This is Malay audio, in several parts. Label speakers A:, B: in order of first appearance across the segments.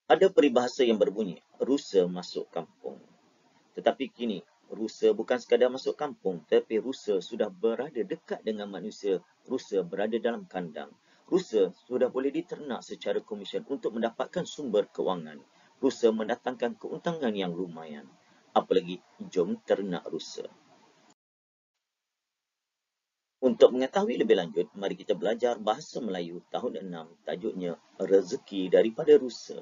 A: Ada peribahasa yang berbunyi, rusa masuk kampung. Tetapi kini, rusa bukan sekadar masuk kampung, tetapi rusa sudah berada dekat dengan manusia. Rusa berada dalam kandang. Rusa sudah boleh diternak secara komersial untuk mendapatkan sumber kewangan. Rusa mendatangkan keuntungan yang lumayan. Apalagi, jom ternak rusa. Untuk mengetahui lebih lanjut, mari kita belajar bahasa Melayu tahun 6, tajuknya Rezeki Daripada Rusa.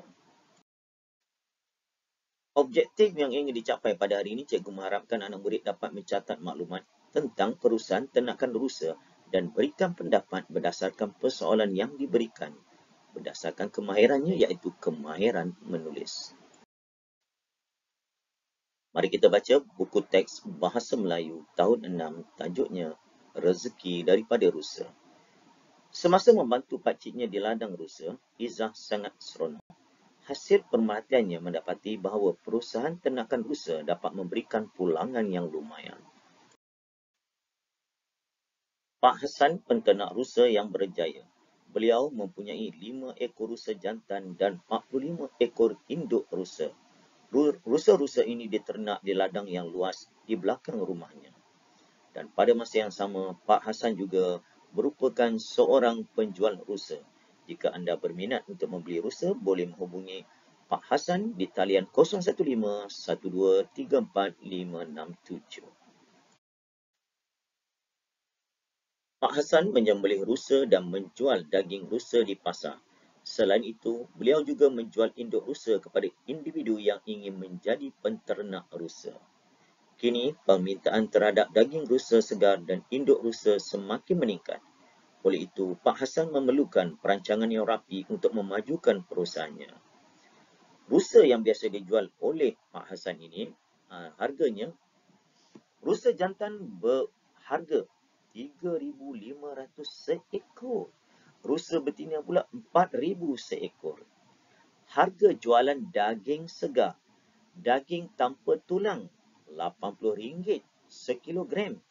A: Objektif yang ingin dicapai pada hari ini, cikgu mengharapkan anak murid dapat mencatat maklumat tentang perusahaan ternakan rusa dan berikan pendapat berdasarkan persoalan yang diberikan, berdasarkan kemahirannya iaitu kemahiran menulis. Mari kita baca buku teks Bahasa Melayu tahun 6, tajuknya Rezeki Daripada Rusa. Semasa membantu pakciknya di ladang rusa, Izzah sangat seronok. Hasil perhatiannya mendapati bahawa perusahaan ternakan rusa dapat memberikan pulangan yang lumayan. Pak Hasan penternak rusa yang berjaya. Beliau mempunyai 5 ekor rusa jantan dan 45 ekor induk rusa. Rusa-rusa ini diternak di ladang yang luas di belakang rumahnya. Dan pada masa yang sama, Pak Hasan juga merupakan seorang penjual rusa. Jika anda berminat untuk membeli rusa, boleh menghubungi Pak Hasan di talian 015-1234-567. Pak Hasan menyembelih rusa dan menjual daging rusa di pasar. Selain itu, beliau juga menjual induk rusa kepada individu yang ingin menjadi penternak rusa. Kini, permintaan terhadap daging rusa segar dan induk rusa semakin meningkat. Oleh itu, Pak Hasan memerlukan perancangan yang rapi untuk memajukan perusahaannya. Rusa yang biasa dijual oleh Pak Hasan ini, harganya, rusa jantan berharga RM3,500 seekor. Rusa betina pula RM4,000 seekor. Harga jualan daging segar, daging tanpa tulang, RM80 sekilogram.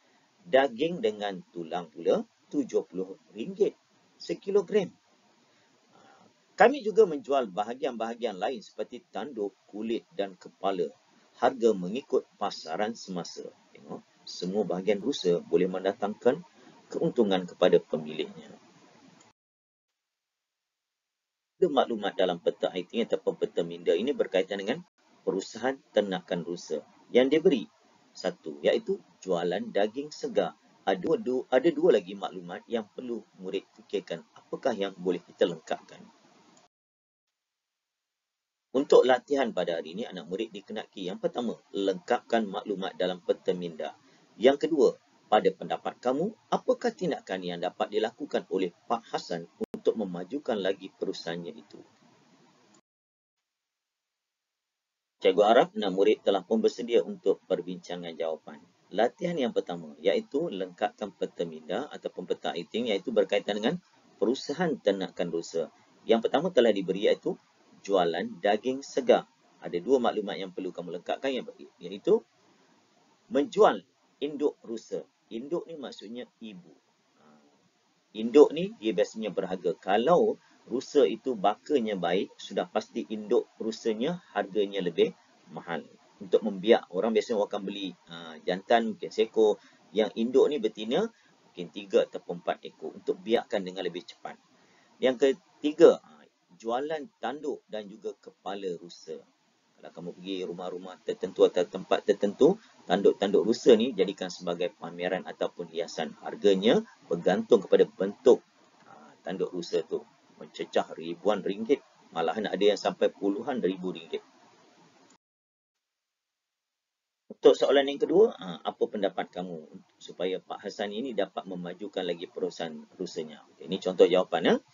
A: Daging dengan tulang pula RM70 sekilogram. Kami juga menjual bahagian-bahagian lain seperti tanduk, kulit dan kepala. Harga mengikut pasaran semasa. Tengok, semua bahagian rusa boleh mendatangkan keuntungan kepada pemiliknya. Ada maklumat dalam peta IT ataupun peta minda ini berkaitan dengan perusahaan ternakan rusa yang diberi. Satu, iaitu jualan daging segar. Ada dua lagi maklumat yang perlu murid fikirkan. Apakah yang boleh kita lengkapkan? Untuk latihan pada hari ini, anak murid dikenaki yang pertama, lengkapkan maklumat dalam peta minda. Yang kedua, pada pendapat kamu, apakah tindakan yang dapat dilakukan oleh Pak Hasan untuk memajukan lagi perusahaannya itu? Cikgu harap anak murid telah pun bersedia untuk perbincangan jawapan. Latihan yang pertama, iaitu lengkapkan peta minda ataupun peta iting, iaitu berkaitan dengan perusahaan ternakan rusa. Yang pertama telah diberi iaitu jualan daging segar. Ada dua maklumat yang perlu kamu lengkapkan, iaitu menjual induk rusa. Induk ni maksudnya ibu. Induk ni dia biasanya berharga. Kalau rusa itu bakanya baik, sudah pasti induk rusanya harganya lebih mahal. Untuk membiak, orang biasanya akan beli jantan mungkin seekor. Yang induk ni betina mungkin 3 ataupun 4 ekor untuk biakkan dengan lebih cepat. Yang ketiga, jualan tanduk dan juga kepala rusa. Kalau kamu pergi rumah-rumah tertentu atau tempat tertentu, tanduk-tanduk rusa ni jadikan sebagai pameran ataupun hiasan. Harganya bergantung kepada bentuk tanduk rusa tu. Mencecah ribuan ringgit. Malahan ada yang sampai puluhan ribu ringgit. Untuk soalan yang kedua, apa pendapat kamu supaya Pak Hasan ini dapat memajukan lagi perusahaan rusanya? Ini contoh jawapan.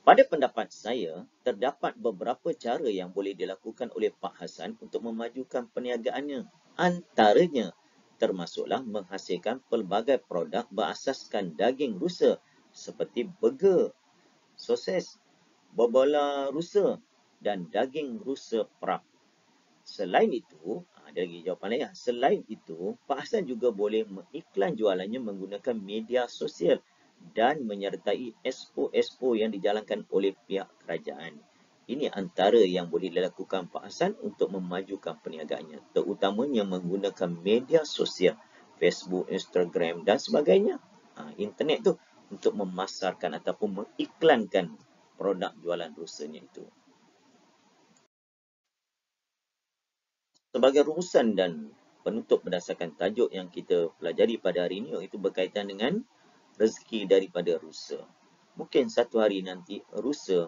A: Pada pendapat saya, terdapat beberapa cara yang boleh dilakukan oleh Pak Hasan untuk memajukan perniagaannya. Antaranya, termasuklah menghasilkan pelbagai produk berasaskan daging rusa seperti burger, sosis, bobola rusa dan daging rusa perap. Selain itu, ada lagi jawapan lain. Selain itu, Pak Hasan juga boleh mengiklan jualannya menggunakan media sosial dan menyertai expo-expo yang dijalankan oleh pihak kerajaan. Ini antara yang boleh dilakukan Pak Hassan untuk memajukan perniagaannya, terutamanya menggunakan media sosial, Facebook, Instagram dan sebagainya. Internet tu untuk memasarkan ataupun mengiklankan produk jualan rusanya itu. Sebagai rumusan dan penutup berdasarkan tajuk yang kita pelajari pada hari ini, iaitu berkaitan dengan rezeki daripada rusa. Mungkin satu hari nanti rusa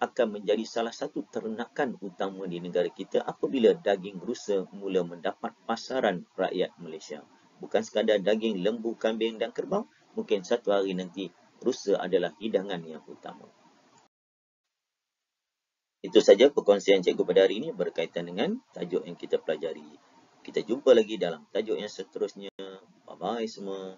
A: akan menjadi salah satu ternakan utama di negara kita apabila daging rusa mula mendapat pasaran rakyat Malaysia. Bukan sekadar daging lembu, kambing dan kerbau, mungkin satu hari nanti rusa adalah hidangan yang utama. Itu saja perkongsian cikgu pada hari ini berkaitan dengan tajuk yang kita pelajari. Kita jumpa lagi dalam tajuk yang seterusnya. Bye-bye semua.